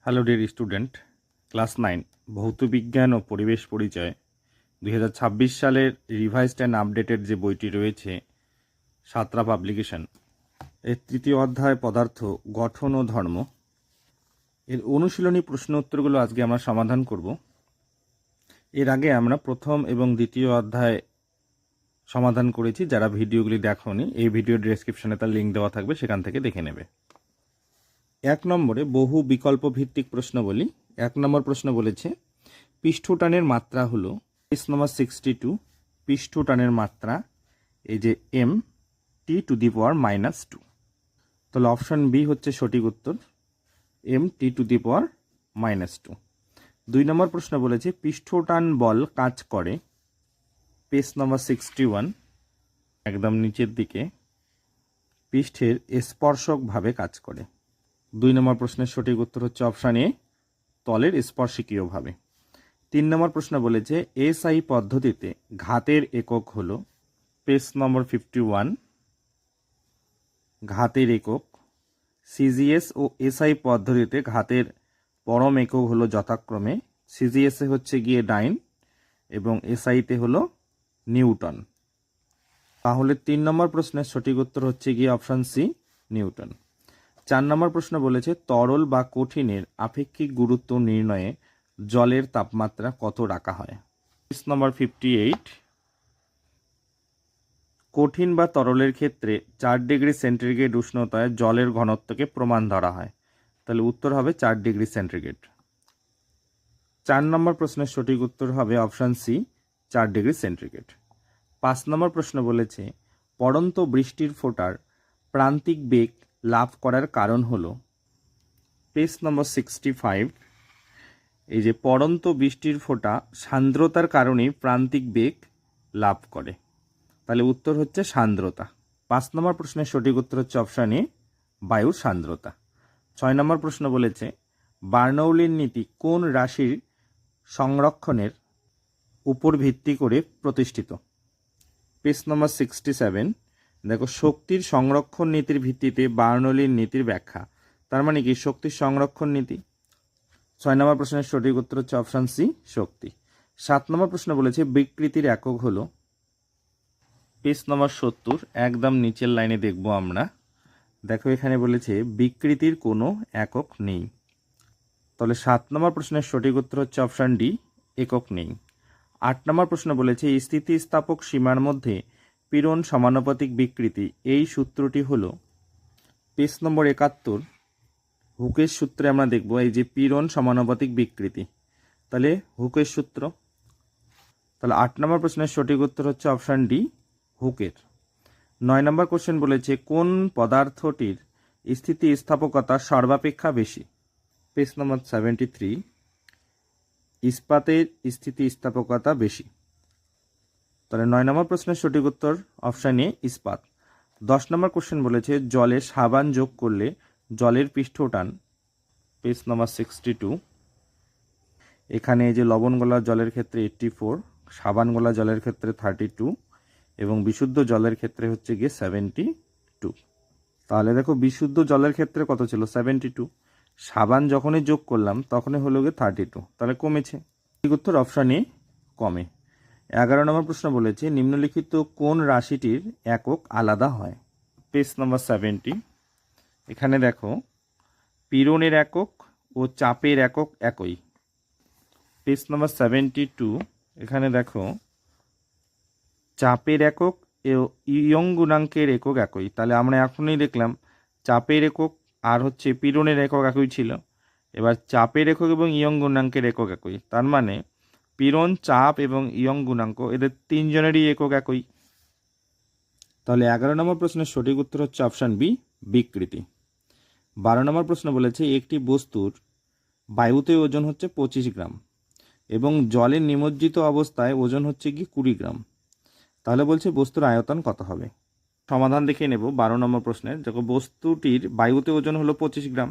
Hello dear student, class 9 ভৌত বিজ্ঞান ও পরিবেশ পরিচয় 2026 সালের রিভাইজড অ্যান্ড আপডেটেড যে বইটি রয়েছে সাতরা পাবলিকেশন, এর তৃতীয় অধ্যায় পদার্থ, গঠন ও ধর্ম, এর অনুশীলনী প্রশ্ন উত্তরগুলো আজকে আমরা সমাধান করব। এর আগে আমরা প্রথম এবং দ্বিতীয় অধ্যায় সমাধান করেছি। যারা ভিডিওগুলি দেখোনি, এই ভিডিও ডেসক্রিপশনে তার লিঙ্ক দেওয়া থাকবে, সেখান থেকে দেখে নেবে। 1 নম্বরে বহু বিকল্প ভিত্তিক প্রশ্ন বলি। 1 নম্বর প্রশ্ন বলেছে পৃষ্ঠটানের মাত্রা হলো পেজ নম্বর 62, পৃষ্ঠটানের মাত্রা এই যে mt⁻²। তাহলে অপশন বি হচ্ছে সঠিক উত্তর, mt⁻²। 2 নম্বর প্রশ্ন বলেছে পৃষ্ঠটান বল কাজ করে, পেজ নম্বর 61, একদম নিচের দিকে, পৃষ্ঠের স্পর্শকভাবে কাজ করে। 2 নম্বর প্রশ্নের সঠিক উত্তর হচ্ছে অপশান এ, তলের স্পর্শকীয়ভাবে। 3 নম্বর প্রশ্ন বলেছে এসআই পদ্ধতিতে ঘাতের একক হলো, পেজ নম্বর 51, ঘাতের একক। সিজিএস ও এসআই পদ্ধতিতে ঘাতের পরম একক হলো যথাক্রমে, সিজিএসে হচ্ছে গিয়ে ডাইন এবং এসআইতে হলো নিউটন। তাহলে 3 নম্বর প্রশ্নের সঠিক উত্তর হচ্ছে গিয়ে অপশান সি, নিউটন। 4 নম্বর প্রশ্ন বলেছে তরল বা কঠিনের আপেক্ষিক গুরুত্ব নির্ণয়ে জলের তাপমাত্রা কত রাখা হয়। পেজ নম্বর 58, কঠিন বা তরলের ক্ষেত্রে 4 ডিগ্রি সেন্টিগ্রেড উষ্ণতায় জলের ঘনত্বকে প্রমাণ ধরা হয়। তাহলে উত্তর হবে 4 ডিগ্রি সেন্টিগ্রেড। 4 নম্বর প্রশ্নের সঠিক উত্তর হবে অপশান সি, 4 ডিগ্রি সেন্টিগ্রেড। 5 নম্বর প্রশ্ন বলেছে পড়ন্ত বৃষ্টির ফোঁটার প্রান্তিক বেগ লাভ করার কারণ হলো, পেজ নম্বর 65, এই যে পড়ন্ত বৃষ্টির ফোঁটা সান্দ্রতার কারণেই প্রান্তিক বেগ লাভ করে। তাহলে উত্তর হচ্ছে সান্দ্রতা। 5 নম্বর প্রশ্নের সঠিক উত্তর হচ্ছে অপশান এ, বায়ুর সান্দ্রতা। 6 নম্বর প্রশ্ন বলেছে বার্নৌলির নীতি কোন রাশির সংরক্ষণের উপর ভিত্তি করে প্রতিষ্ঠিত। পেজ নম্বর 67, দেখো শক্তির সংরক্ষণ নীতির ভিত্তিতে বার্নৌলির নীতির ব্যাখ্যা। তার মানে কি শক্তির সংরক্ষণ নীতি। 6 নম্বর প্রশ্নের সঠিক উত্তর হচ্ছে অপশান সি, শক্তি। 7 নম্বর প্রশ্ন বলেছে বিকৃতির একক হলো, পেজ নম্বর 70, একদম নিচের লাইনে দেখব আমরা। দেখো এখানে বলেছে বিকৃতির কোনো একক নেই। তাহলে 7 নম্বর প্রশ্নের সঠিক উত্তর হচ্ছে অপশান ডি, একক নেই। 8 নম্বর প্রশ্ন বলেছে স্থিতিস্থাপক সীমার মধ্যে পীড়ন সমানুপাতিক বিকৃতি, এই সূত্রটি হলো, পেজ নম্বর 71, হুকের সূত্রে আমরা দেখব এই যে পীড়ন সমানুপাতিক বিকৃতি। তাহলে হুকের সূত্র। তাহলে 8 নম্বর প্রশ্নের সঠিক উত্তর হচ্ছে অপশান ডি, হুকের। 9 নম্বর কোশ্চেন বলেছে কোন পদার্থটির স্থিতিস্থাপকতা সর্বাপেক্ষা বেশি। পেজ নম্বর 73, ইস্পাতের স্থিতিস্থাপকতা বেশি। তাহলে 9 নম্বর প্রশ্নের সঠিক উত্তর অপশান এ, ইস্পাত। 10 নম্বর কোশ্চেন বলেছে জলে সাবান যোগ করলে জলের পৃষ্ঠটান, পেজ নম্বর 62, এখানে এই যে লবণ গলা জলের ক্ষেত্রে 84, সাবান গলা জলের ক্ষেত্রে 32 এবং বিশুদ্ধ জলের ক্ষেত্রে হচ্ছে গিয়ে 72। তাহলে দেখো বিশুদ্ধ জলের ক্ষেত্রে কত ছিল, 72, সাবান যখনই যোগ করলাম তখনই হলো গিয়ে 32, তাহলে কমেছে। ঠিক উত্তর অপশান এ, কমে। 11 নম্বর প্রশ্ন বলেছে নিম্নলিখিত কোন রাশিটির একক আলাদা হয়। পেজ নম্বর 70, এখানে দেখো পীড়নের একক ও চাপের একক একই। পেজ নম্বর 72, এখানে দেখো চাপের একক ইয়ং গুণাঙ্কের একক একই। তাহলে আমরা এখনই দেখলাম চাপের একক আর হচ্ছে পীড়নের একক একই ছিল। এবার চাপের একক এবং ইয়ং গুণাঙ্কের একক একই, তার মানে পীড়ন, চাপ এবং ইয়ং গুণাঙ্ক এদের তিনজনেরই একক একই। তাহলে 11 নম্বর প্রশ্নের সঠিক উত্তর হচ্ছে অপশান বি, বিকৃতি। 12 নম্বর প্রশ্ন বলেছে একটি বস্তুর বায়ুতে ওজন হচ্ছে 25 গ্রাম এবং জলে নিমজ্জিত অবস্থায় ওজন হচ্ছে কি 20 গ্রাম। তাহলে বলছে বস্তুর আয়তন কত হবে। সমাধান দেখে নেব 12 নম্বর প্রশ্নের। দেখো বস্তুটির বায়ুতে ওজন হলো 25 গ্রাম,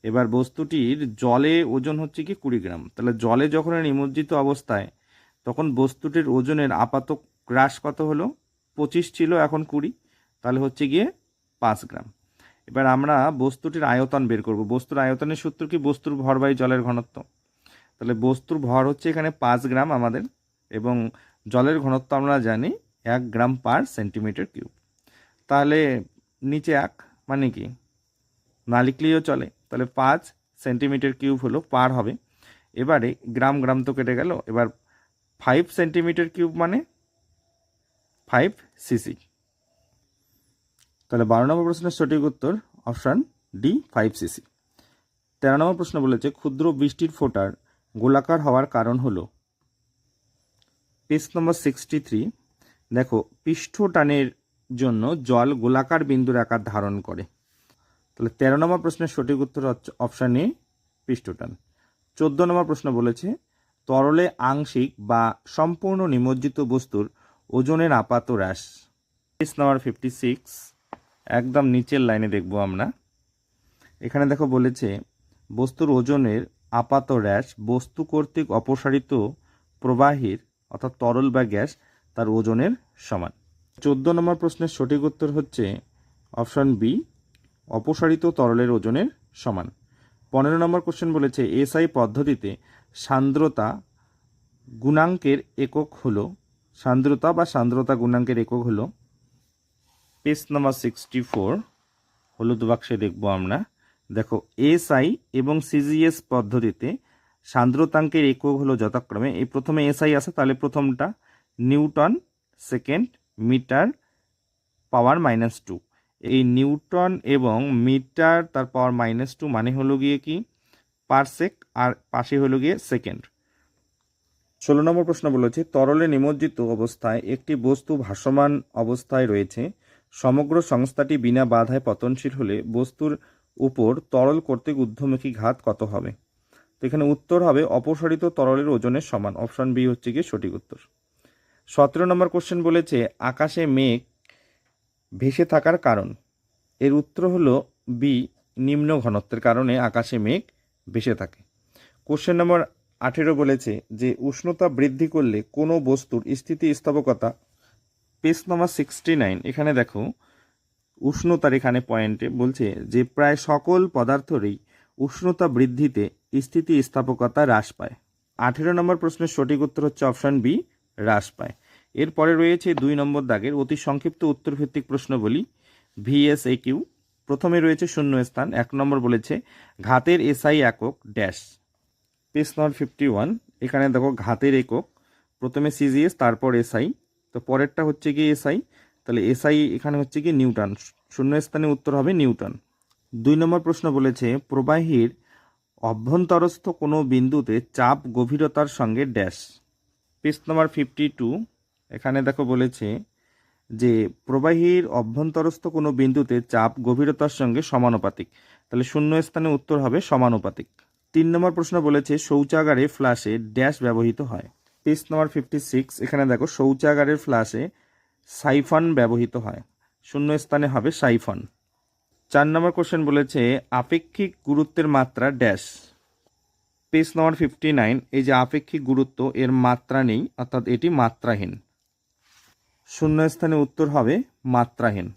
এবার বস্তুটির জলে ওজন হচ্ছে কি 20 গ্রাম। তাহলে জলে যখন নিমজ্জিত অবস্থায় তখন বস্তুটির ওজনের আপাত হ্রাস কত হলো, 25 ছিল এখন 20, তাহলে হচ্ছে গিয়ে 5 গ্রাম। এবার আমরা বস্তুটির আয়তন বের করব। বস্তুর আয়তনের সূত্র কি? বস্তুর ভর বাই জলের ঘনত্ব। তাহলে বস্তুর ভর হচ্ছে এখানে 5 গ্রাম আমাদের, এবং জলের ঘনত্ব আমরা জানি 1 গ্রাম পার সেন্টিমিটার কিউব। তাহলে নিচে 1 মানে কি না লিখলেও চলে, তাহলে 5 সেন্টিমিটার কিউব হলো, পার হবে। এবারে গ্রাম গ্রাম তো কেটে গেল, এবার 5 সেন্টিমিটার কিউব মানে 5 সিসি। তাহলে 12 নম্বর প্রশ্নের সঠিক উত্তর অপশান ডি, 5 সিসি। 13 নম্বর প্রশ্ন বলেছে ক্ষুদ্র বৃষ্টির ফোঁটার গোলাকার হওয়ার কারণ হলো। পেজ নম্বর 63 দেখো, পৃষ্ঠটানের জন্য জল গোলাকার বিন্দুর আকার ধারণ করে। তাহলে 13 নম্বর প্রশ্নের সঠিক উত্তর অপশান এ, পৃষ্ঠটান। 14 নম্বর প্রশ্ন বলেছে তরলে আংশিক বা সম্পূর্ণ নিমজ্জিত বস্তুর ওজনের আপাত হ্রাস। পেজ নাম্বার 56 একদম নিচের লাইনে দেখব আমরা। এখানে দেখো বলেছে বস্তুর ওজনের আপাত হ্রাস বস্তু কর্তৃক অপসারিত প্রবাহীর অর্থাৎ তরল বা গ্যাস তার ওজনের সমান। 14 নম্বর প্রশ্নের সঠিক উত্তর হচ্ছে অপশান বি, অপসারিত তরলের ওজনের সমান। 15 নম্বর কোশ্চেন বলেছে এসআই পদ্ধতিতে সান্দ্রতা গুণাঙ্কের একক হলো, সান্দ্রতা বা সান্দ্রতা গুণাঙ্কের একক হলো। পেজ নাম্বার 64 হলুদ বাক্সে দেখব আমরা। দেখো এসআই এবং সিজিএস পদ্ধতিতে সান্দ্রতাঙ্কের একক হলো যথাক্রমে, এই প্রথমে এসআই আছে তাহলে প্রথমটা নিউটন, সেকেন্ড মিটার পাওয়ার -2। এই নিউটন এবং মিটার তার পাওয়ার -2 মানে হলো গিয়ে কি পারসেক, আর পাশে হলো গিয়ে সেকেন্ড। 16 নম্বর প্রশ্ন বলেছে তরলে নিমজ্জিত অবস্থায় একটি বস্তু ভাসমান অবস্থায় রয়েছে, সমগ্র সংস্থাটি বিনা বাধায় পতনশীল হলে বস্তুর উপর তরল কর্তৃক ঊর্ধ্বমুখী ঘাত কত হবে? তো এখানে উত্তর হবে অপসারিত তরলের ওজনের সমান। অপশন বি হচ্ছে গিয়ে সঠিক উত্তর। 17 নম্বর কোশ্চেন বলেছে আকাশে মেঘ ভেসে থাকার কারণ। এর উত্তর হলো বি, নিম্ন ঘনত্বের কারণে আকাশে মেঘ ভেসে থাকে। কোশ্চেন নম্বর 18 বলেছে যে উষ্ণতা বৃদ্ধি করলে কোনো বস্তুর স্থিতিস্থাপকতা। পেজ নম্বর 69 এখানে দেখো উষ্ণতার এখানে পয়েন্টে বলছে যে প্রায় সকল পদার্থেরই উষ্ণতা বৃদ্ধিতে স্থিতিস্থাপকতা হ্রাস পায়। 18 নম্বর প্রশ্নের সঠিক উত্তর হচ্ছে অপশন বি, হ্রাস পায়। এরপরে রয়েছে 2 নম্বর দাগের অতি সংক্ষিপ্ত উত্তরভিত্তিক প্রশ্ন বলি, ভিএসএকিউ। প্রথমে রয়েছে শূন্য স্থান। 1 নম্বর বলেছে ঘাতের এসআই একক ড্যাশ। পেজ নম্বর 51 এখানে দেখো ঘাতের একক প্রথমে সিজিএস তারপর এসআই, তো পরেরটা হচ্ছে কি এসআই, তাহলে এসআই এখানে হচ্ছে কি নিউটন, শূন্য স্থানে উত্তর হবে নিউটন। 2 নম্বর প্রশ্ন বলেছে প্রবাহীর অভ্যন্তরস্থ কোনো বিন্দুতে চাপ গভীরতার সঙ্গে ড্যাশ। পেজ নম্বর 52 এখানে দেখো বলেছে যে প্রবাহীর অভ্যন্তরস্থ কোনো বিন্দুতে চাপ গভীরতার সঙ্গে সমানুপাতিক, তাহলে শূন্য স্থানে উত্তর হবে সমানুপাতিক। 3 নম্বর প্রশ্ন বলেছে শৌচাগারে ফ্লাশে ড্যাশ ব্যবহৃত হয়। পেজ নম্বর 56 এখানে দেখো শৌচাগারের ফ্লাশে সাইফন ব্যবহৃত হয়, শূন্য স্থানে হবে সাইফন। 4 নম্বর কোশ্চেন বলেছে আপেক্ষিক গুরুত্বের মাত্রা ড্যাশ। পেজ নম্বর 59 এই যে আপেক্ষিক গুরুত্ব এর মাত্রা নেই অর্থাৎ এটি মাত্রাহীন, শূন্য স্থানে উত্তর হবে মাত্রাহীন।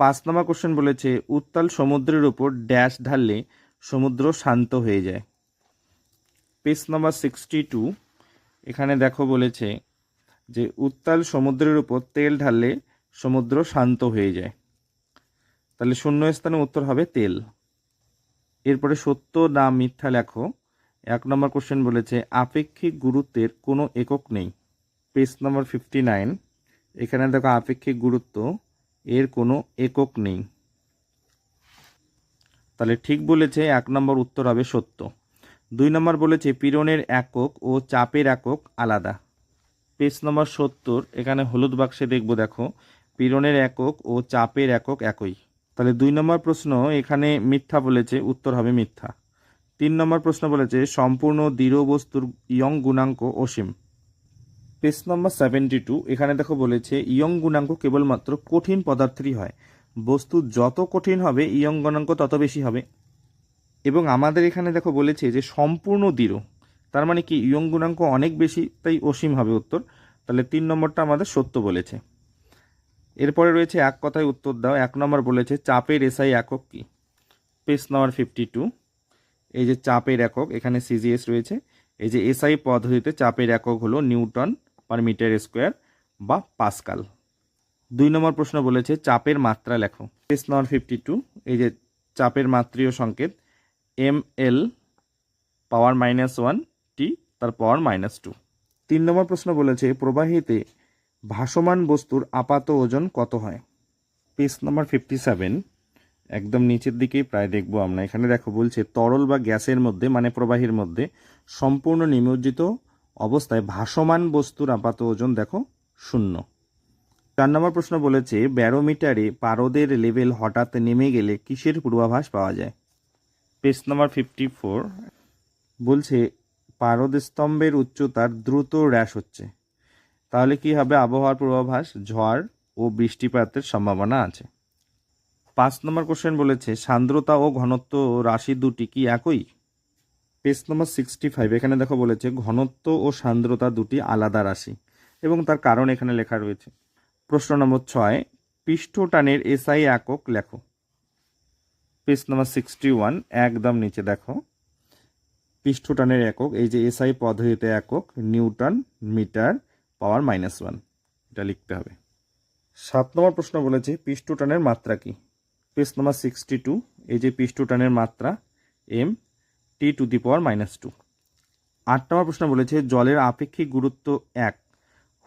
5 নম্বর কোশ্চেন বলেছে উত্তাল সমুদ্রের উপর ড্যাশ ঢাললে সমুদ্র শান্ত হয়ে যায়। পেজ নম্বর 62 এখানে দেখো বলেছে যে উত্তাল সমুদ্রের উপর তেল ঢাললে সমুদ্র শান্ত হয়ে যায়, তাহলে শূন্য স্থানে উত্তর হবে তেল। এরপরে সত্য না মিথ্যা লেখো। 1 নম্বর কোশ্চেন বলেছে আপেক্ষিক গুরুত্বের কোনো একক নেই। পেজ নম্বর 59 এখানে দেখো আপেক্ষিক গুরুত্ব এর কোনো একক নেই, তাহলে ঠিক বলেছে 1 নম্বর উত্তর হবে সত্য। 2 নম্বর বলেছে পীড়নের একক ও চাপের একক আলাদা। পেজ নম্বর 70 এখানে হলুদ বাক্সে দেখব দেখো পীড়নের একক ও চাপের একক একই, তাহলে 2 নম্বর প্রশ্ন এখানে মিথ্যা বলেছে, উত্তর হবে মিথ্যা। 3 নম্বর প্রশ্ন বলেছে সম্পূর্ণ দৃঢ় বস্তুর ইয়ং গুণাঙ্ক অসীম। পেজ নম্বর 72 এখানে দেখো বলেছে ইয়ং গুণাঙ্ক কেবলমাত্র কঠিন পদার্থেরই হয়, বস্তু যত কঠিন হবে ইয়ং গুণাঙ্ক তত বেশি হবে। এবং আমাদের এখানে দেখো বলেছে যে সম্পূর্ণ দৃঢ়, তার মানে কি ইয়ং গুণাঙ্ক অনেক বেশি, তাই অসীম হবে উত্তর, তাহলে 3 নম্বরটা আমাদের সত্য বলেছে। এরপরে রয়েছে এক কথায় উত্তর দাও। 1 নম্বর বলেছে চাপের এসআই একক কি? Page number 52। এই যে চাপের একক, এখানে সিজিএস রয়েছে। এই যে এসআই পদ্ধতিতে চাপের একক হলো নিউটন পার মিটার স্কোয়ার বা পাস্কাল। 2 নম্বর প্রশ্ন বলেছে চাপের মাত্রা লেখো। Page number 52। এই যে চাপের মাত্রীয় সংকেত ml পাওয়ার -1 টি তার পাওয়ার -2। 3 নম্বর প্রশ্ন বলেছে প্রবাহিতে ভাসমান বস্তুর আপাত ওজন কত হয়? Page number 57। একদম নিচের দিকেই প্রায় দেখবো আমরা। এখানে দেখো বলছে তরল বা গ্যাসের মধ্যে মানে প্রবাহীর মধ্যে সম্পূর্ণ নিমজ্জিত অবস্থায় ভাসমান বস্তুর আপাত ওজন দেখো 0। 4 নম্বর প্রশ্ন বলেছে ব্যারোমিটারে পারদের লেভেল হঠাৎ নেমে গেলে কিসের পূর্বাভাস পাওয়া যায়? Page number 54। বলছে পারদস্তম্ভের উচ্চতার দ্রুত হ্রাস হচ্ছে, তাহলে কি হবে? আবহাওয়ার পূর্বাভাস, ঝড় ও বৃষ্টিপাতের সম্ভাবনা আছে। 5 নম্বর কোশ্চেন বলেছে সান্দ্রতা ও ঘনত্ব রাশি দুটি কি একই? পেজ নম্বর 65। এখানে দেখো বলেছে ঘনত্ব ও সান্দ্রতা দুটি আলাদা রাশি এবং তার কারণ এখানে লেখা রয়েছে। প্রশ্ন নম্বর 6 পৃষ্ঠটানের এসআই একক লেখো। পেজ নম্বর 61। একদম নিচে দেখো পৃষ্ঠটানের একক, এই যে এসআই পদ্ধতিতে একক নিউটন মিটার পাওয়ার -1, এটা লিখতে হবে। 7 নম্বর প্রশ্ন বলেছে পৃষ্ঠটানের মাত্রা কি? পেজ নম্বর 62। এই যে পৃষ্ঠটানের মাত্রা m T two the power -2। 8 নম্বর প্রশ্ন বলেছে জলের আপেক্ষিক গুরুত্ব 1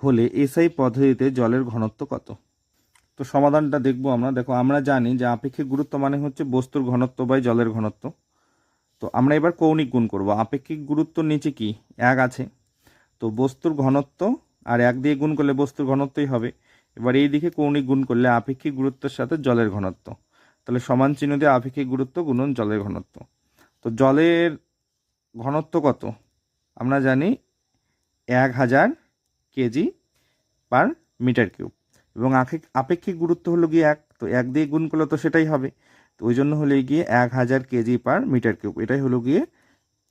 হলে এসআই পদ্ধতিতে জলের ঘনত্ব কত? তো সমাধানটা দেখবো আমরা। দেখো আমরা জানি যে আপেক্ষিক গুরুত্ব মানে হচ্ছে বস্তুর ঘনত্ব বাই জলের ঘনত্ব। তো আমরা এবার কৌণিক গুণ করব। আপেক্ষিক গুরুত্বর নিচে কি 1 আছে, তো বস্তুর ঘনত্ব আর 1 দিয়ে গুণ করলে বস্তুর ঘনত্বই হবে। এবার এই দিকে কৌণিক গুণ করলে আপেক্ষিক গুরুত্বের সাথে জলের ঘনত্ব, তাহলে সমান চিহ্ন দিয়ে আপেক্ষিক গুরুত্ব গুণন জলের ঘনত্ব। তো জলের ঘনত্ব কত? আমরা জানি 1000 কেজি পার মিটার কিউব এবং আপেক্ষিক গুরুত্ব হলো গিয়ে 1, তো 1 দিয়ে গুণ করলে তো সেটাই হবে। তো ওই জন্য হলে গিয়ে 1000 কেজি পার মিটার কিউব, এটাই হলো গিয়ে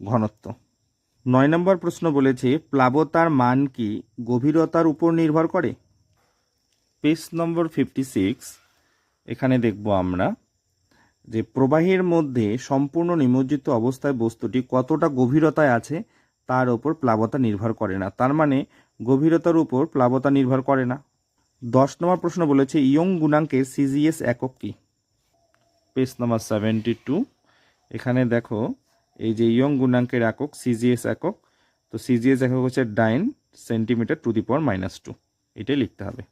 ঘনত্ব। 9 নম্বর প্রশ্ন বলেছে প্লাবতার মান কি গভীরতার উপর নির্ভর করে? পেজ নম্বর 56। এখানে দেখব আমরা যে প্রবাহের মধ্যে সম্পূর্ণ নিমজ্জিত অবস্থায় বস্তুটি কতটা গভীরতায় আছে তার উপর প্লাবতা নির্ভর করে না, তার মানে গভীরতার উপর প্লাবতা নির্ভর করে না। 10 নম্বর প্রশ্ন বলেছে ইয়ং গুণাঙ্কের সিজিএস একক কি? পেজ নম্বর 72। এখানে দেখো এই যে ইয়ং গুণাঙ্কের একক সিজিএস একক, তো সিজিএস একক হচ্ছে 9 সেন্টিমিটার টু দি পাওয়ার -2, এটাই লিখতে হবে।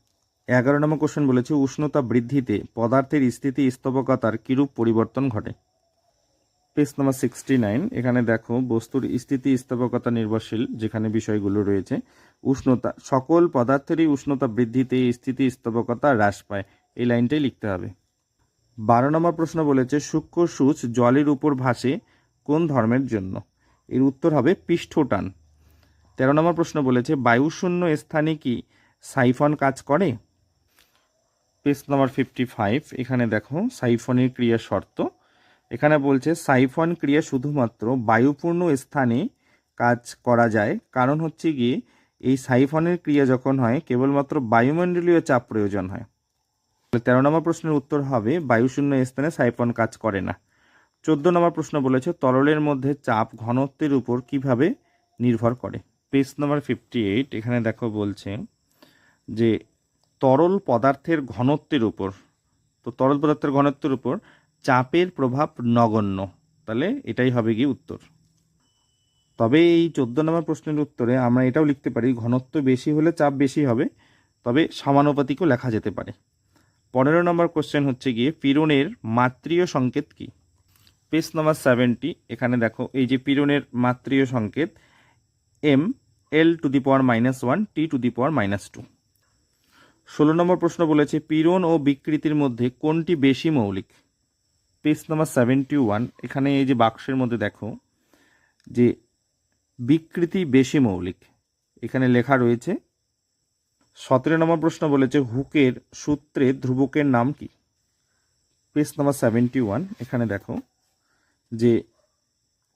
11 নম্বর কোশ্চেন বলেছে উষ্ণতা বৃদ্ধিতে পদার্থের স্থিতিস্থাপকতার কিরূপ পরিবর্তন ঘটে? পেজ নম্বর 69। এখানে দেখো বস্তুর স্থিতিস্থাপকতা নির্ভরশীল যেখানে বিষয়গুলো রয়েছে, উষ্ণতা সকল পদার্থেরই উষ্ণতা বৃদ্ধিতে স্থিতিস্থাপকতা হ্রাস পায়, এই লাইনটাই লিখতে হবে। 12 নম্বর প্রশ্ন বলেছে সূক্ষ্ম সূচ জলের উপর ভাসে কোন ধর্মের জন্য? এর উত্তর হবে পৃষ্ঠটান। 13 নম্বর প্রশ্ন বলেছে বায়ুশূন্য স্থানে কি সাইফন কাজ করে? পেজ নম্বর 55। এখানে দেখো সাইফনের ক্রিয়া শর্ত। এখানে বলছে সাইফন ক্রিয়া শুধুমাত্র বায়ুপূর্ণ স্থানে কাজ করা যায়, কারণ হচ্ছে গিয়ে এই সাইফনের ক্রিয়া যখন হয় কেবলমাত্র বায়ুমণ্ডলীয় চাপ প্রয়োজন হয়। 13 নম্বর প্রশ্নের উত্তর হবে বায়ুশূন্য স্থানে সাইফন কাজ করে না। 14 নম্বর প্রশ্ন বলেছে তরলের মধ্যে চাপ ঘনত্বের উপর কিভাবে নির্ভর করে? পেজ নম্বর 58। এখানে দেখো বলছে যে তরল পদার্থের ঘনত্বের উপর, তো তরল পদার্থের ঘনত্বের উপর চাপের প্রভাব নগণ্য, তাহলে এটাই হবে গিয়ে উত্তর। তবে এই 14 নম্বর প্রশ্নের উত্তরে আমরা এটাও লিখতে পারি ঘনত্ব বেশি হলে চাপ বেশি হবে, তবে সমানুপাতিকও লেখা যেতে পারে। 15 নম্বর কোশ্চেন হচ্ছে গিয়ে পীড়নের মাত্রীয় সংকেত কি? পেজ নম্বর 70। এখানে দেখো এই যে পীড়নের মাত্রীয় সংকেত m l to the power -1 t to the power -2। 16 নম্বর প্রশ্ন বলেছে পীড়ন ও বিকৃতির মধ্যে কোনটি বেশি মৌলিক? পেজ নম্বর 71। এখানে এই যে বাক্সের মধ্যে দেখো যে বিকৃতি বেশি মৌলিক, এখানে লেখা রয়েছে। 17 নম্বর প্রশ্ন বলেছে হুকের সূত্রে ধ্রুবকের নাম কি? পেজ নম্বর 71। এখানে দেখো যে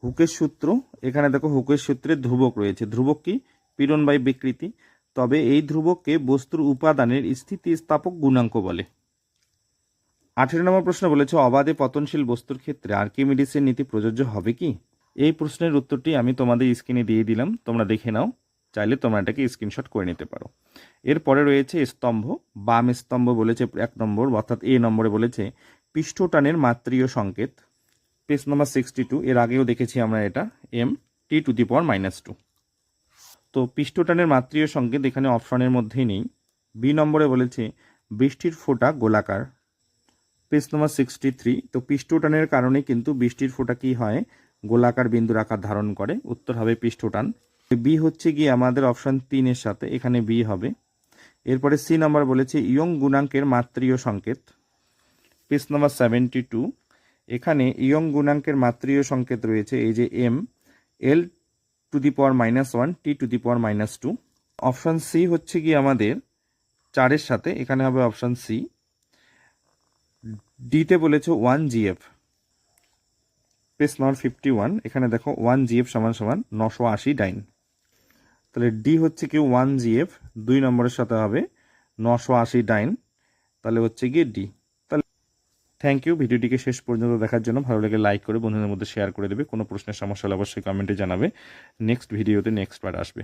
হুকের সূত্র, এখানে দেখো হুকের সূত্রে ধ্রুবক রয়েছে। ধ্রুবক কি? পীড়ন বাই বিকৃতি। তবে এই ধ্রুবককে বস্তুর উপাদানের স্থিতিস্থাপক গুণাঙ্ক বলে। 18 নম্বর প্রশ্ন বলেছে অবাধে পতনশীল বস্তুর ক্ষেত্রে আর্কিমিডিসের নীতি প্রযোজ্য হবে কি? এই প্রশ্নের উত্তরটি আমি তোমাদের স্ক্রিনে দিয়ে দিলাম, তোমরা দেখে নাও, চাইলে তোমরা এটাকে স্ক্রিনশট করে নিতে পারো। এরপরে রয়েছে স্তম্ভ। বাম স্তম্ভ বলেছে 1 নম্বর, অর্থাৎ এ নম্বরে বলেছে পৃষ্ঠটানের মাত্রীয় সংকেত। Page number 62। এর আগেও দেখেছি আমরা এটা, m(t⁻²). তো পৃষ্ঠটানের মাত্রীয় সংকেত এখানে অপশনের মধ্যেই নেই। বি নম্বরে বলেছে বৃষ্টির ফোঁটা গোলাকার। Page number 63। তো পৃষ্ঠটানের কারণে কিন্তু বৃষ্টির ফোঁটা কি হয়, গোলাকার বিন্দুর আকার ধারণ করে। উত্তর হবে পৃষ্ঠটান। বি হচ্ছে গিয়ে আমাদের অপশন 3-এর সাথে, এখানে বি হবে। এরপরে সি নাম্বার বলেছে ইয়ং গুণাঙ্কের মাত্রীয় সংকেত। Page number 72। এখানে ইয়ং গুণাঙ্কের মাত্রীয় সংকেত রয়েছে এই যে m(l⁻⁻1 t⁻²). অপশন সি হচ্ছে কি আমাদের 4-এর সাথে, এখানে হবে অপশন সি। ডিতে বলেছে 1 GF। Page number 51। এখানে দেখো 1 GF = 980 ডাইন। তাহলে ডি হচ্ছে কি 1 GF, 2 নম্বরের সাথে হবে 980 ডাইন, তাহলে হচ্ছে গিয়ে ডি। তাহলে থ্যাংক ইউ ভিডিওটিকে শেষ পর্যন্ত দেখার জন্য। ভালো লাগে লাইক করে বন্ধুদের মধ্যে শেয়ার করে দেবে। কোনো প্রশ্নের সমস্যা হলে অবশ্যই কমেন্টে জানাবে। নেক্সট ভিডিওতে নেক্সট বার আসবে।